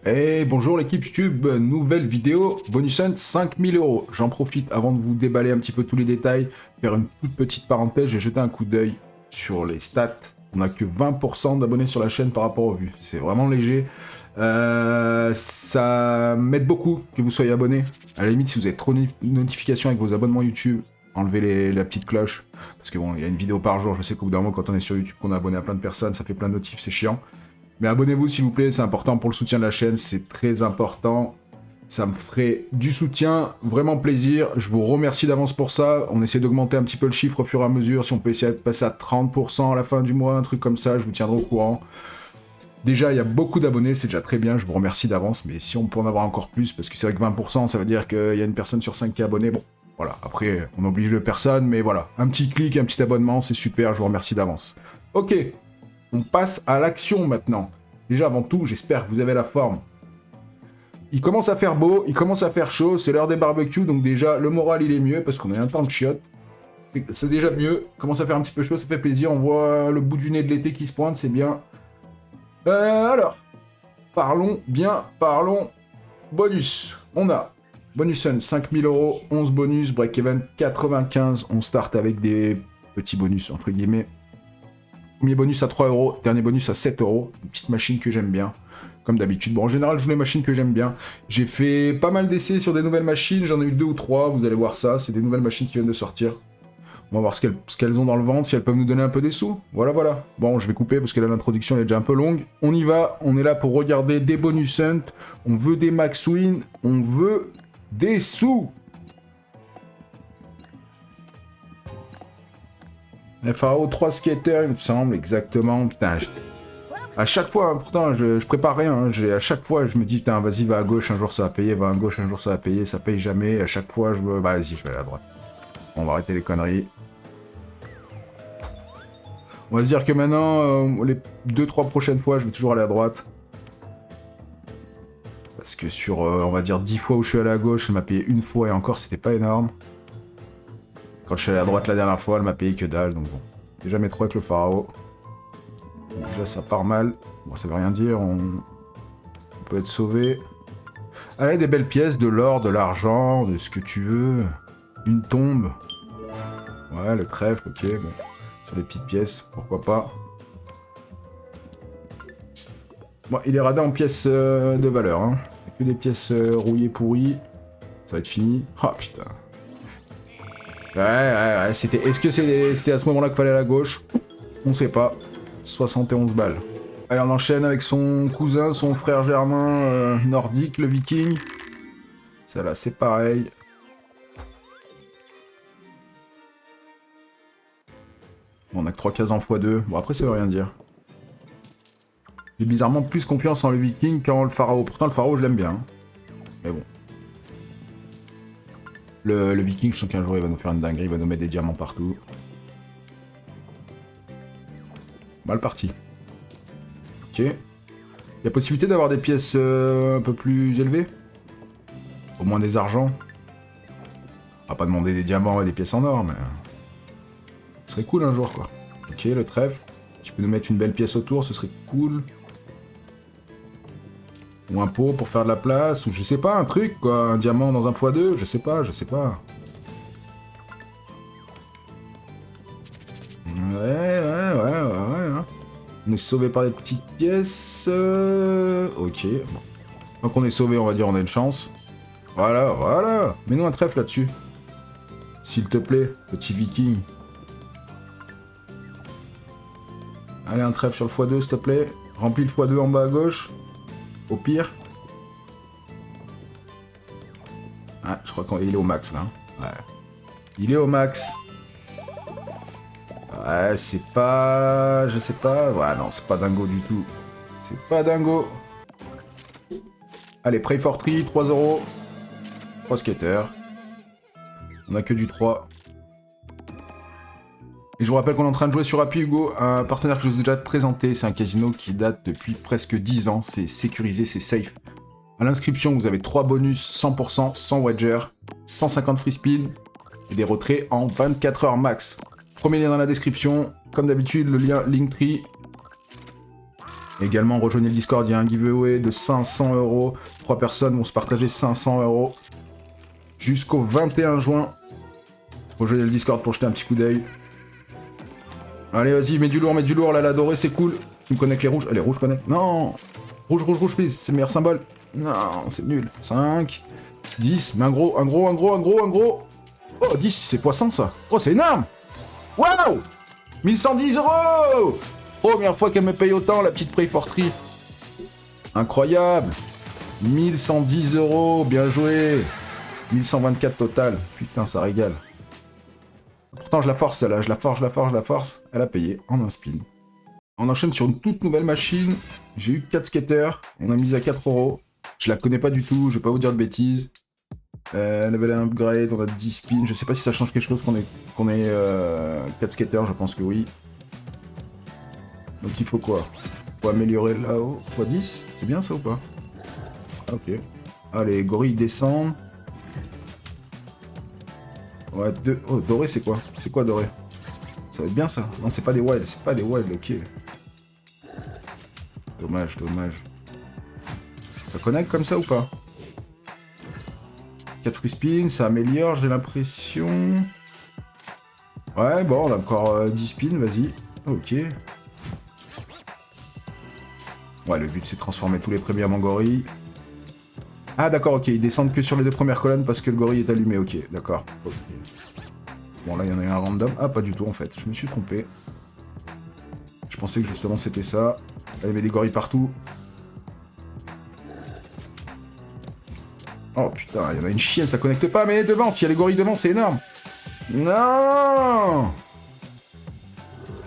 Et bonjour l'équipe YouTube, nouvelle vidéo, bonus hunt 5000 euros. J'en profite avant de vous déballer un petit peu tous les détails, faire une toute petite parenthèse, j'ai jeté un coup d'œil sur les stats. On n'a que 20% d'abonnés sur la chaîne par rapport aux vues, c'est vraiment léger. Ça m'aide beaucoup que vous soyez abonnés. À la limite, si vous avez trop de notifications avec vos abonnements YouTube, enlevez la petite cloche. Parce que bon, il y a une vidéo par jour, je sais qu'au bout d'un moment, quand on est sur YouTube, qu'on est abonné à plein de personnes, ça fait plein de notifs, c'est chiant. Mais abonnez-vous s'il vous plaît, c'est important pour le soutien de la chaîne, c'est très important. Ça me ferait du soutien, vraiment plaisir. Je vous remercie d'avance pour ça. On essaie d'augmenter un petit peu le chiffre au fur et à mesure. Si on peut essayer de passer à 30% à la fin du mois, un truc comme ça, je vous tiendrai au courant. Déjà, il y a beaucoup d'abonnés, c'est déjà très bien, je vous remercie d'avance. Mais si on peut en avoir encore plus, parce que c'est vrai que 20%, ça veut dire qu'il y a une personne sur 5 qui est abonnée. Bon, voilà, après, on n'oblige personne, mais voilà. Un petit clic, un petit abonnement, c'est super, je vous remercie d'avance. Ok. On passe à l'action maintenant. Déjà avant tout, j'espère que vous avez la forme. Il commence à faire beau, il commence à faire chaud, c'est l'heure des barbecues, donc déjà le moral il est mieux parce qu'on est un temps de chiottes. C'est déjà mieux, il commence à faire un petit peu chaud, ça fait plaisir, on voit le bout du nez de l'été qui se pointe, c'est bien. Alors, parlons bonus. On a bonus hunt 5000 euros, 11 bonus, break-even 95, on start avec des petits bonus entre guillemets. Premier bonus à 3 euros, dernier bonus à 7 euros. Une petite machine que j'aime bien, comme d'habitude. Bon, en général, je joue les machines que j'aime bien. J'ai fait pas mal d'essais sur des nouvelles machines, j'en ai eu 2 ou 3, vous allez voir ça. C'est des nouvelles machines qui viennent de sortir. On va voir ce qu'elles ont dans le ventre, si elles peuvent nous donner un peu des sous. Voilà, voilà. Bon, je vais couper parce que là, l'introduction est déjà un peu longue. On y va, on est là pour regarder des bonus hunt. On veut des max win, on veut des sous. FAO 3 skaters, il me semble, exactement. Putain, à chaque fois, hein, pourtant, je prépare rien. Hein, à chaque fois, je me dis, putain, vas-y, va à gauche, un jour ça va payer, va à gauche, un jour ça va payer, ça paye jamais. À chaque fois, bah, vas-y, je vais aller à droite. On va arrêter les conneries. On va se dire que maintenant, les 2-3 prochaines fois, je vais toujours aller à droite. Parce que sur, on va dire, 10 fois où je suis allé à gauche, elle m'a payé une fois et encore, c'était pas énorme. Quand je suis allé à droite la dernière fois, elle m'a payé que dalle, donc bon. J'ai jamais trop avec le pharaon. Déjà, ça part mal. Bon, ça veut rien dire, on peut être sauvé. Allez, des belles pièces, de l'or, de l'argent, de ce que tu veux. Une tombe. Ouais, le trèfle, ok, bon. Sur les petites pièces, pourquoi pas. Bon, il est radin en pièces de valeur, hein. Il n'y a que des pièces rouillées pourries. Ça va être fini. Oh, putain. Ouais, c'était... Est-ce que c'était à ce moment-là qu'il fallait aller à gauche? On sait pas. 71 balles. Allez, on enchaîne avec son cousin, son frère germain nordique, le viking. Ça là, c'est pareil. Bon, on a que 3 cases en x2. Bon, après, ça veut rien dire. J'ai bizarrement plus confiance en le viking qu'en le pharaon. Pourtant, le pharaon, je l'aime bien. Hein. Mais bon. Le viking, je sens qu'un jour, il va nous faire une dinguerie. Il va nous mettre des diamants partout. Mal parti. Ok. Il y a possibilité d'avoir des pièces un peu plus élevées? Au moins des argents. On va pas demander des diamants et des pièces en or, mais... Ce serait cool un jour, quoi. Ok, le trèfle. Tu peux nous mettre une belle pièce autour, ce serait cool. Ou un pot pour faire de la place, ou je sais pas, un truc, quoi. Un diamant dans un x2, je sais pas. Ouais. Hein. On est sauvé par des petites pièces. Ok. Bon. Tant qu'on est sauvé, on va dire on a une chance. Voilà. Mets-nous un trèfle là-dessus. S'il te plaît, petit viking. Allez, un trèfle sur le x2, s'il te plaît. Remplis le x2 en bas à gauche. Au pire. Ah, je crois qu'il est au max, là. Ouais. Il est au max. Ouais, c'est pas... Je sais pas... Ouais, non, c'est pas dingo du tout. C'est pas dingo. Allez, Pray for Tree, 3 euros. 3 skaters. On a que du 3. Et je vous rappelle qu'on est en train de jouer sur Happy Hugo, un partenaire que je vous ai déjà présenté. C'est un casino qui date depuis presque 10 ans. C'est sécurisé, c'est safe. À l'inscription, vous avez 3 bonus 100%, sans wager, 150 free spin et des retraits en 24 heures max. Premier lien dans la description. Comme d'habitude, le lien Linktree. Également, rejoignez le Discord, il y a un giveaway de 500 €. 3 personnes vont se partager 500 € jusqu'au 21 juin. Rejoignez le Discord pour jeter un petit coup d'œil. Allez, vas-y, mets du lourd, là, la dorée, c'est cool. Tu me connectes les rouges? Allez, rouge, connecte. Non! Rouge, rouge, rouge, please, c'est le meilleur symbole. Non, c'est nul. 5, 10, mais un gros. Oh, 10, c'est poisson, ça. Oh, c'est énorme! Waouh! 1110 €! Première fois qu'elle me paye autant, la petite Pray for Tree. Incroyable! 1110 €, bien joué! 1124 total. Putain, ça régale. Pourtant, je la force, celle-là. Je la force. Elle a payé en un spin. On enchaîne sur une toute nouvelle machine. J'ai eu 4 skaters. On a mis à 4 €. Je la connais pas du tout, je vais pas vous dire de bêtises. Level upgrade, on a 10 spins. Je sais pas si ça change quelque chose qu'on ait 4 skaters, je pense que oui. Donc il faut quoi? Faut améliorer là-haut. Fois 10? C'est bien ça ou pas? Ah, ok. Allez, gorilles descendent. Ouais, 2. Oh, doré, c'est quoi? C'est quoi doré? Ça va être bien ça. Non, c'est pas des wilds, ok. Dommage. Ça connecte comme ça ou pas? 4 free spins, ça améliore, j'ai l'impression. Ouais, bon, on a encore 10 spins, vas-y. Ok. Ouais, le but c'est de transformer tous les premiers en gorilles. Ah d'accord, ok, ils descendent que sur les 2 premières colonnes parce que le gorille est allumé, ok, d'accord. Okay. Bon, là, il y en a eu un random. Ah, pas du tout, en fait, je me suis trompé. Je pensais que justement c'était ça. Il y avait des gorilles partout. Oh putain, il y en a une chienne, ça connecte pas, mais devant, s'il y a les gorilles devant, c'est énorme. Non!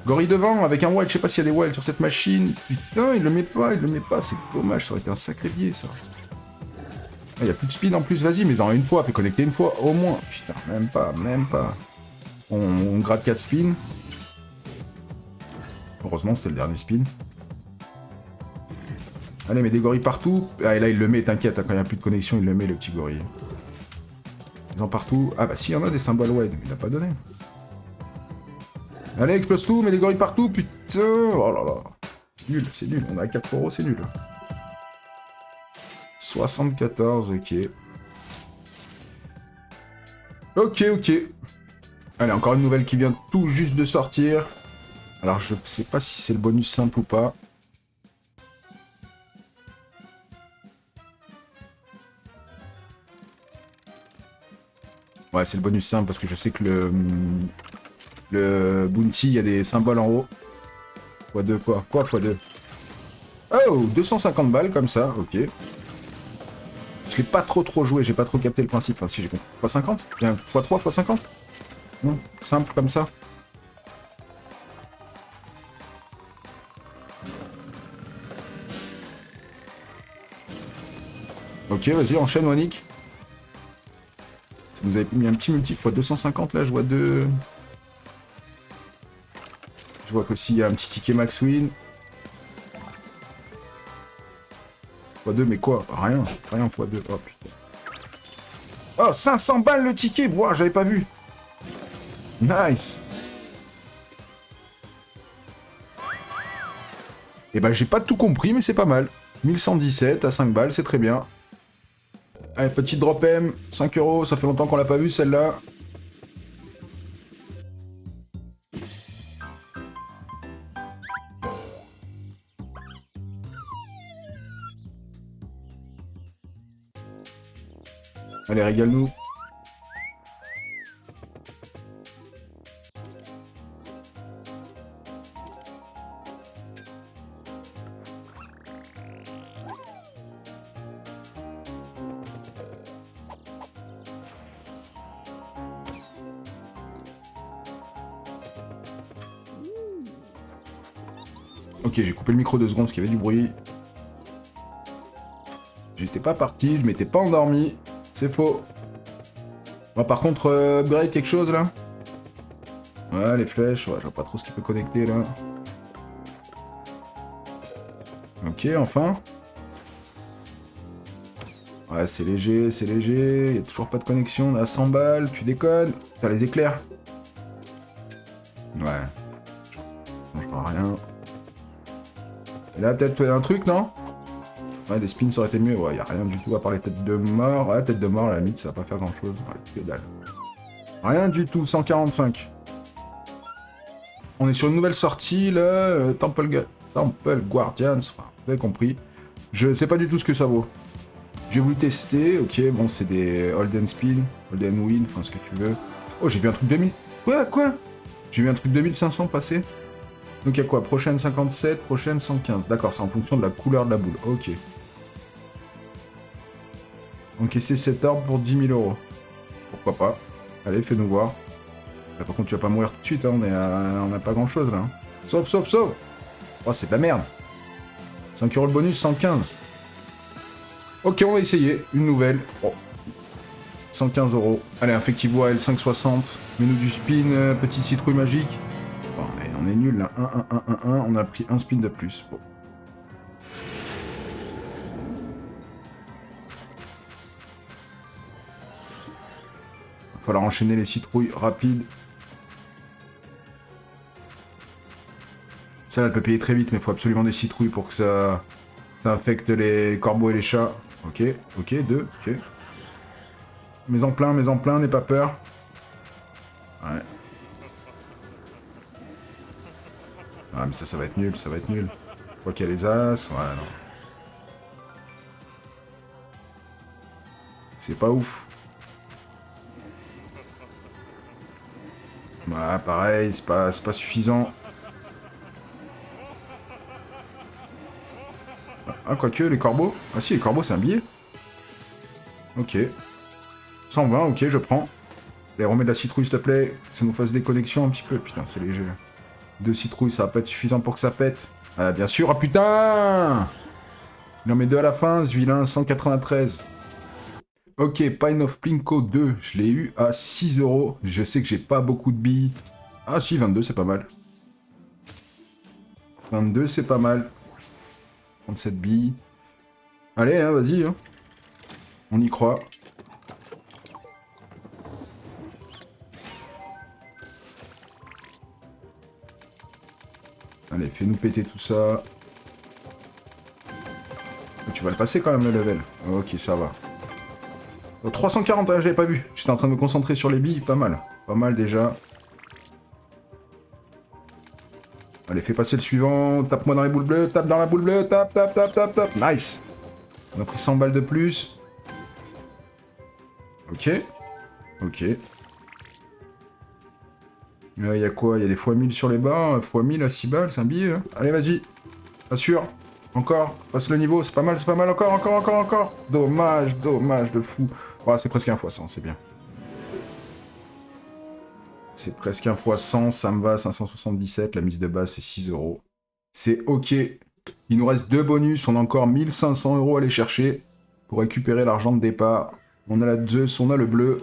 Gorille devant, avec un wild, je sais pas s'il y a des wilds sur cette machine. Putain, il le met pas, c'est dommage, ça aurait été un sacré biais, ça. Ah, il y a plus de speed en plus, vas-y, mais en une fois, fais connecter une fois, au moins. Putain, même pas. On gratte 4 spins. Heureusement, c'était le dernier spin. Allez, mais des gorilles partout. Ah, et là, il le met, t'inquiète, quand il n'y a plus de connexion, il le met, le petit gorille. Ils ont partout. Ah bah si, il y en a des symboles wide, mais il a pas donné. Allez, explose tout, mais des gorilles partout, putain. Oh là là. C'est nul. On a 4 €, c'est nul. 74, ok. Ok. Allez, encore une nouvelle qui vient tout juste de sortir. Alors, je sais pas si c'est le bonus simple ou pas. Ouais, c'est le bonus simple parce que je sais que le bounty, il y a des symboles en haut. x2 quoi? Quoi x2? Oh, 250 balles comme ça, ok. Je l'ai pas trop joué, j'ai pas trop capté le principe. Enfin, si j'ai compris. x50? Bien, x3, x50? Non, simple comme ça. Ok, vas-y, enchaîne, Wanik. Vous avez mis un petit multi x 250 là, je vois deux. Je vois qu'aussi il y a un petit ticket max win. x2, mais quoi? Rien x2. Oh putain. Oh, 500 balles le ticket! Ouah, j'avais pas vu. Nice! Et ben, j'ai pas tout compris, mais c'est pas mal. 1117 à 5 balles, c'est très bien. Allez, petite drop M, 5 €, ça fait longtemps qu'on l'a pas vu celle-là. Allez, régale-nous. Ok, j'ai coupé le micro 2 secondes parce qu'il y avait du bruit. J'étais pas parti, je m'étais pas endormi. C'est faux. Bon, par contre, upgrade quelque chose là? Ouais, les flèches, ouais, je vois pas trop ce qu'il peut connecter là. Ok, enfin. Ouais, c'est léger, y a toujours pas de connexion, on a 100 balles, tu déconnes. T'as les éclairs. Ouais. Je change pas rien. Et là, peut-être un truc, non? Ouais, des spins ça aurait été mieux. Ouais, y a rien du tout à part les têtes de mort. Ouais, tête de mort, à la limite, ça va pas faire grand-chose. Ouais, que dalle. Rien du tout, 145. On est sur une nouvelle sortie, là. Temple Guardians. Enfin, vous avez compris. Je sais pas du tout ce que ça vaut. J'ai voulu tester. Ok, bon, c'est des hold and spin, hold and win, enfin, ce que tu veux. Oh, j'ai vu un truc 2000. Quoi? J'ai vu un truc 2500 passer. Donc, il y a quoi? Prochaine 57, prochaine 115. D'accord, c'est en fonction de la couleur de la boule. Ok. Encaisser cet orbe pour 10 000 €. Pourquoi pas? Allez, fais-nous voir. Là, par contre, tu vas pas mourir tout de suite, hein. On a pas grand-chose, là. Hein. Sauve! Oh, c'est de la merde. 5 € le bonus, 115. Ok, on va essayer. Une nouvelle. Oh. 115 €. Allez, Infective Wild, 5,60. Mets-nous du spin, petite citrouille magique. Bon, on est nul, là. 1. On a pris un spin de plus. Bon. Va falloir enchaîner les citrouilles rapides. Ça, elle peut payer très vite, mais il faut absolument des citrouilles pour que ça infecte les corbeaux et les chats. Ok, 2, ok. Mets en plein, n'aie pas peur. Ouais. Ah, mais ça va être nul, Je crois qu'il y a les as, ouais, non. C'est pas ouf. Ouais, pareil, c'est pas suffisant. Ah, quoique, les corbeaux. Ah si, les corbeaux, c'est un billet. Ok. 120, ok, je prends. Les remets de la citrouille, s'il te plaît. Que ça nous fasse des connexions un petit peu. Putain, c'est léger. 2 citrouilles, ça va pas être suffisant pour que ça pète. Ah, bien sûr, ah putain! Il en met 2 à la fin, ce vilain, 193. Ok, Pine of Plinko 2, je l'ai eu à 6 €. Je sais que j'ai pas beaucoup de billes. Ah si, 22, c'est pas mal. 22, c'est pas mal. 37 billes. Allez, hein, vas-y. Hein. On y croit. Allez, fais-nous péter tout ça. Tu vas le passer quand même, le level. Ok, ça va. Oh, 340, hein, j'avais pas vu. J'étais en train de me concentrer sur les billes, pas mal. Pas mal déjà. Allez, fais passer le suivant. Tape-moi dans les boules bleues. Tape dans la boule bleue. Tape. Nice. On a pris 100 balles de plus. Ok. Il y a quoi? Il y a des x1000 sur les bas. x1000 à 6 balles, c'est un billet. Hein. Allez, vas-y. Assure. Encore. Passe le niveau. C'est pas mal. Encore. Dommage de fou. Oh, c'est presque un x100, c'est bien. C'est presque un x100, ça me va, 577, la mise de base c'est 6 €. C'est ok. Il nous reste 2 bonus, on a encore 1500 € à aller chercher pour récupérer l'argent de départ. On a la Zeus, on a le bleu.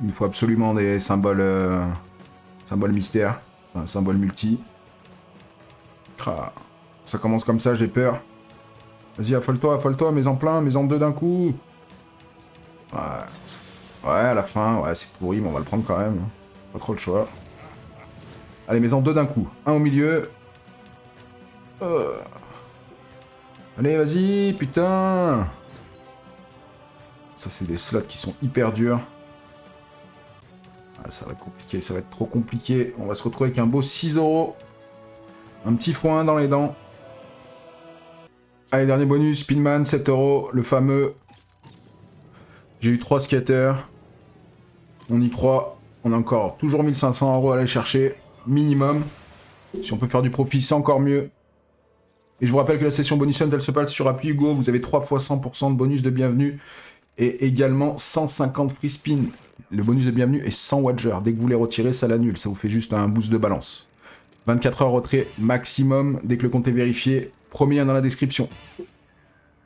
Il nous faut absolument des symboles... symboles mystères, enfin, symboles multi. Ah, ça commence comme ça, j'ai peur. Vas-y, affole-toi, mets en plein, mets en deux d'un coup. Ouais, à la fin, ouais, c'est pourri, mais on va le prendre quand même. Pas trop le choix. Allez, mets en deux d'un coup. Un au milieu. Allez, vas-y, putain. Ça, c'est des slots qui sont hyper durs. Ah, ça va être compliqué, ça va être trop compliqué. On va se retrouver avec un beau 6 €. Un petit foin dans les dents. Allez, dernier bonus, Spinman, 7 €, le fameux. J'ai eu 3 skaters. On y croit. On a encore toujours 1500 € à aller chercher. Minimum. Si on peut faire du profit, c'est encore mieux. Et je vous rappelle que la session bonus hunt, elle se passe sur Appli Hugo. Vous avez 3 fois 100% de bonus de bienvenue. Et également 150 free spin. Le bonus de bienvenue est 100 Watcher. Dès que vous les retirez, ça l'annule. Ça vous fait juste un boost de balance. 24 heures retrait maximum dès que le compte est vérifié. Premier lien dans la description.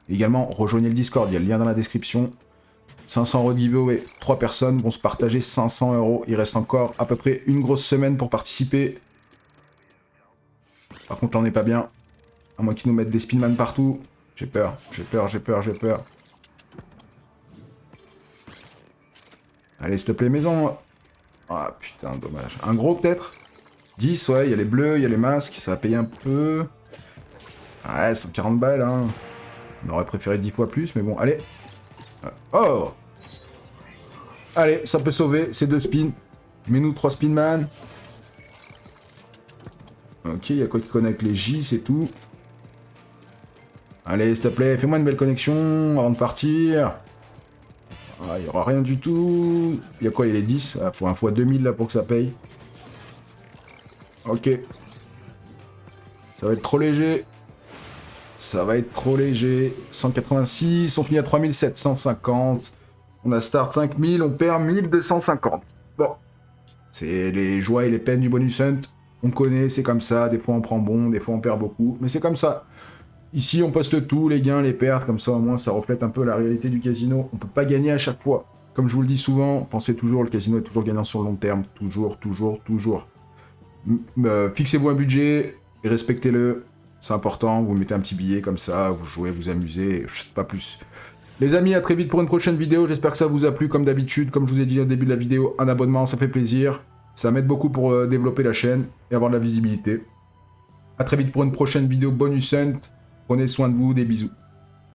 Également, rejoignez le Discord. Il y a le lien dans la description. 500 € de giveaway. 3 personnes vont se partager 500 €. Il reste encore à peu près une grosse semaine pour participer. Par contre, là, on n'est pas bien. À moins qu'ils nous mettent des spinman partout. J'ai peur. Allez, s'il te plaît, maison. Ah, putain, dommage. Un gros, peut-être 10, ouais, il y a les bleus, il y a les masques. Ça va payer un peu. Ouais, 140 balles, hein. On aurait préféré 10 fois plus, mais bon, allez. Oh! Allez, ça peut sauver, c'est 2 spins. Mets-nous 3 spin man. Ok, il y a quoi qui connecte les J, c'est tout. Allez, s'il te plaît, fais-moi une belle connexion avant de partir. Ah, il n'y aura rien du tout. Il y a quoi, il est 10? Il faut un fois 2000 là pour que ça paye. Ok. Ça va être trop léger. Ça va être trop léger. 186, on finit à 3750. On a start 5000, on perd 1250. Bon. C'est les joies et les peines du bonus hunt. On connaît, c'est comme ça. Des fois on prend bon, des fois on perd beaucoup. Mais c'est comme ça. Ici on poste tout, les gains, les pertes. Comme ça au moins ça reflète un peu la réalité du casino. On peut pas gagner à chaque fois. Comme je vous le dis souvent, pensez toujours, le casino est toujours gagnant sur le long terme. Toujours, toujours, toujours. Fixez-vous un budget et respectez-le. C'est important, vous mettez un petit billet comme ça, vous jouez, vous amusez, pas plus. Les amis, à très vite pour une prochaine vidéo, j'espère que ça vous a plu comme d'habitude. Comme je vous ai dit au début de la vidéo, un abonnement, ça fait plaisir. Ça m'aide beaucoup pour développer la chaîne et avoir de la visibilité. A très vite pour une prochaine vidéo bonus hunt. Prenez soin de vous, des bisous.